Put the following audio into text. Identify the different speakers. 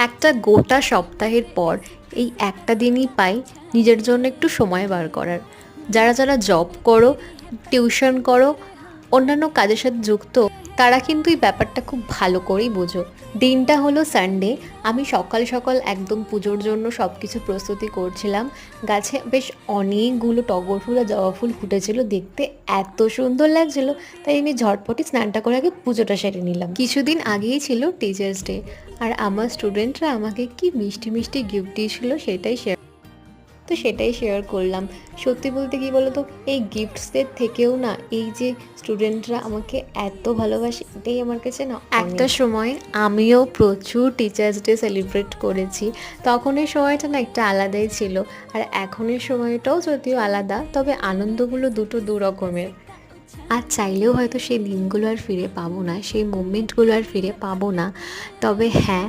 Speaker 1: একটা গোটা সপ্তাহের পর এই একটা দিনই পাই নিজের জন্য একটু সময় বার করার। যারা যারা জব করো, টিউশন করো, অন্যান্য কাজের সাথে যুক্ত, তারা কিন্তু এই ব্যাপারটা খুব ভালো করেই বোঝো। দিনটা হলো সানডে। আমি সকাল সকাল একদম পুজোর জন্য সব কিছু প্রস্তুতি করছিলাম। গাছে বেশ অনেকগুলো টগর ফুল আর জবা ফুল ফুটেছিল, দেখতে এত সুন্দর লাগছিল। তাই আমি ঝটপটি স্নানটা করে আগে পুজোটা সেরে নিলাম। কিছুদিন আগেই ছিল টিচার্স ডে, আর আমার স্টুডেন্টরা আমাকে কি মিষ্টি মিষ্টি গিফট দিয়েছিল সেটাই শেয়ার করলাম। সত্যি বলতে কি বলতো, এই গিফটসদের থেকেও না এই যে স্টুডেন্টরা আমাকে এত ভালোবাসে, এটাই আমার কাছে না একটা সময় আমিও প্রচুর টিচার্স ডে সেলিব্রেট করেছি। তখনের সময়টা না একটা আলাদাই ছিল, আর এখনের সময়টাও যদিও আলাদা, তবে আনন্দগুলো দুটো দু রকমের। আর চাইলেও হয়তো সেই দিনগুলো আর ফিরে পাবো না, সেই মোমেন্টগুলো আর ফিরে পাবো না। তবে হ্যাঁ,